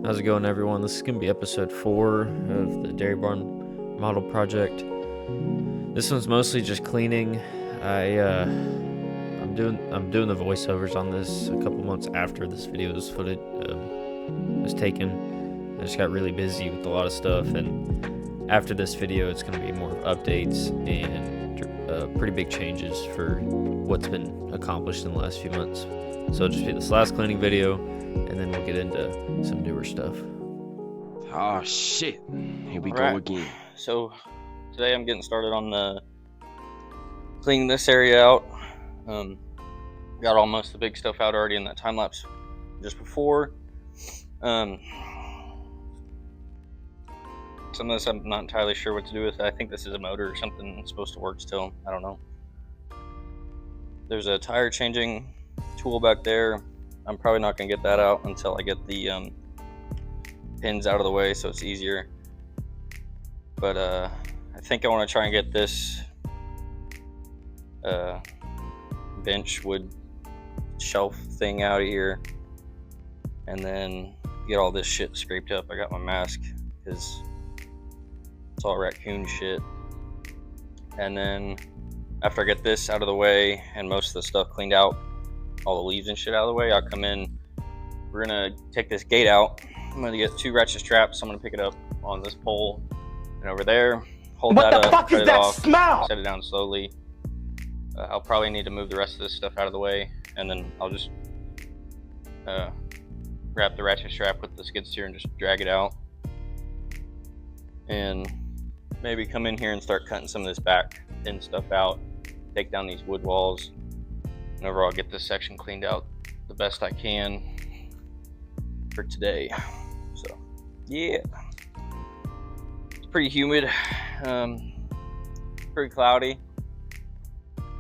How's it going, everyone? This is going to be episode 4 of the Dairy Barn Model Project. This one's mostly just cleaning. I'm doing the voiceovers on this a couple months after this video was taken. I just got really busy with a lot of stuff, and after this video, it's going to be more updates and pretty big changes for what's been accomplished in the last few months. So it'll just be this last cleaning video, and then we'll get into some newer stuff. Oh shit, here we go again. So today I'm getting started on the cleaning this area out. Got all most of the big stuff out already in that time lapse just before. Some of this I'm not entirely sure what to do with. I think this is a motor or something that's supposed to work still. I don't know. There's a tire changing tool back there. I'm probably not gonna get that out until I get the pins out of the way so it's easier. But I think I want to try and get this bench wood shelf thing out of here, and then get all this shit scraped up. I got my mask because it's all raccoon shit. And then after I get this out of the way and most of the stuff cleaned out, all the leaves and shit out of the way, I'll come in. We're gonna take this gate out. I'm gonna get 2 ratchet straps. I'm gonna pick it up on this pole and over there. Hold that up, cut it off, set it down slowly. I'll probably need to move the rest of this stuff out of the way, and then I'll just wrap the ratchet strap with the skid steer and just drag it out. And maybe come in here and start cutting some of this back thin stuff out, take down these wood walls, and overall get this section cleaned out the best I can for today. So yeah, it's pretty humid, pretty cloudy,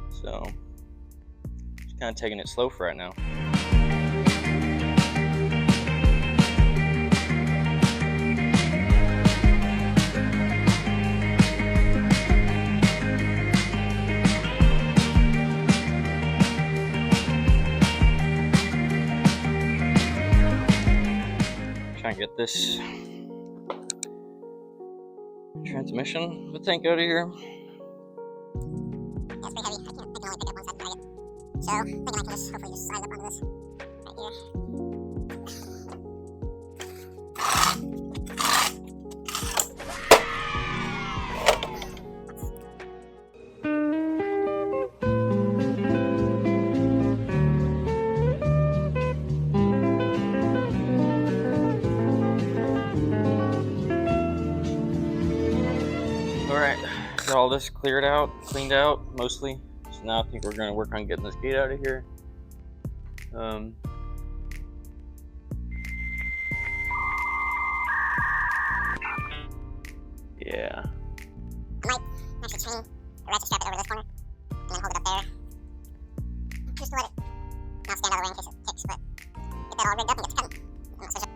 so just kind of taking it slow for right now. Try and get this transmission of the tank out of here. Yeah, it's pretty heavy. I can only pick up one side and drag it. So, I think I can just hopefully just slide up onto this right here. Alright, got all this cleared out, cleaned out, mostly. So now I think we're going to work on getting this gate out of here. Yeah. I might actually chain a ratchet strap it over this corner, and then hold it up there. Just to let it not stand out of the way in case it kicks, but get that all rigged up and get to cutting. And I'll switch up.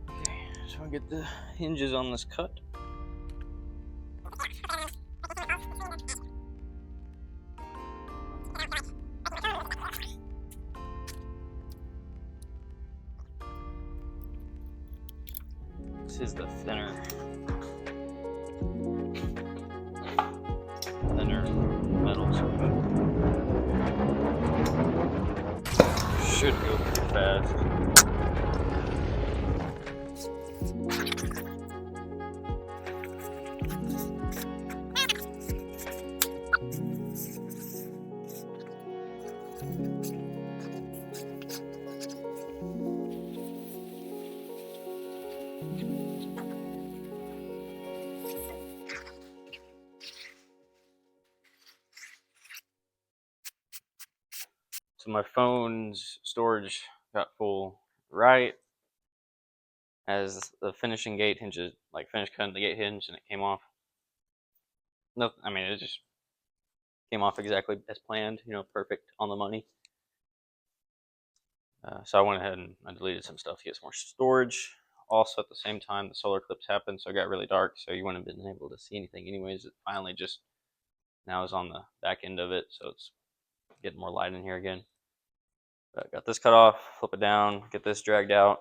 Okay, so I get the hinges on this cut. This is the thinner metal section. Should go pretty fast. So my phone's storage got full right as the finishing gate hinges, like finished cutting the gate hinge, and it came off. No, I mean, it just came off exactly as planned, perfect on the money. So I went ahead and I deleted some stuff to get some more storage. also at the same time the solar eclipse happened, so it got really dark, so you wouldn't have been able to see anything anyways. It finally just now is on the back end of it, so it's getting more light in here again. But I got this cut off, flip it down, get this dragged out,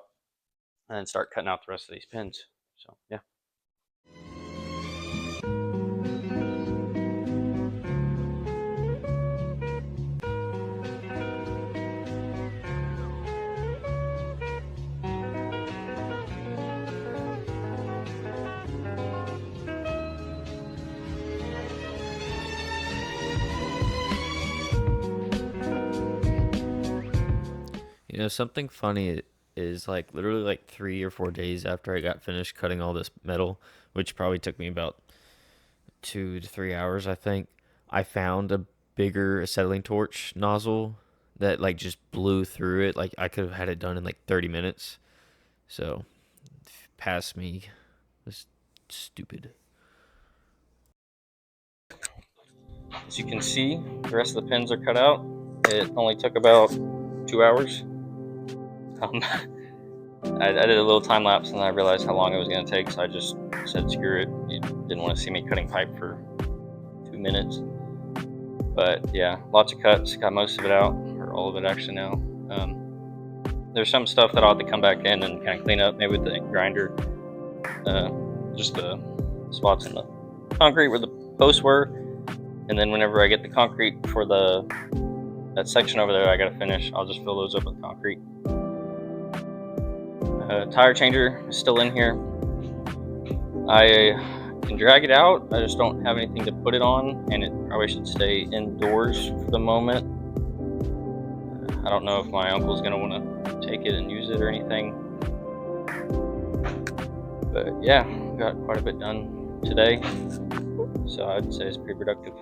and then start cutting out the rest of these pins. So yeah. You know, something funny is like literally like 3 or 4 days after I got finished cutting all this metal, which probably took me about 2 to 3 hours, I think. I found a bigger acetylene torch nozzle that like just blew through it. Like I could have had it done in like 30 minutes. So, past me was stupid. As you can see, the rest of the pins are cut out. It only took about 2 hours. I did a little time lapse and I realized how long it was going to take, so I just said screw it. You didn't want to see me cutting pipe for 2 minutes. But yeah, lots of cuts, got most of it out, or all of it actually now. There's some stuff that I'll have to come back in and kind of clean up, maybe with the grinder. Just the spots in the concrete where the posts were. And then whenever I get the concrete for that section over there I gotta finish, I'll just fill those up with concrete. Tire changer is still in here. I can drag it out, I just don't have anything to put it on, and it probably should stay indoors for the moment. I don't know if my uncle's gonna want to take it and use it or anything. But yeah, got quite a bit done today, so I'd say it's pretty productive.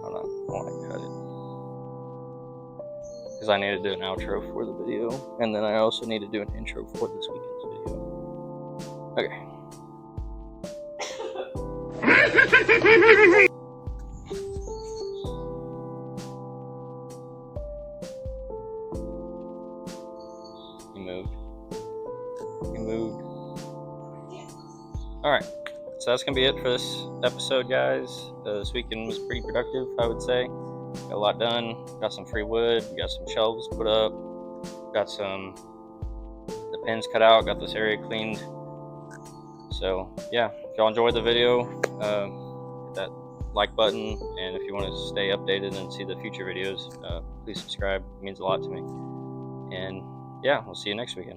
Hold on, I want to cut it because I need to do an outro for the video, and then I also need to do an intro for this weekend's video. Okay. He moved. Alright, so that's gonna be it for this episode, guys. This weekend was pretty productive, I would say. Got a lot done, got some free wood, got some shelves put up, got the pins cut out, got this area cleaned. So yeah, if y'all enjoyed the video, hit that like button, and if you want to stay updated and see the future videos, please subscribe. It means a lot to me. And yeah, we'll see you next weekend.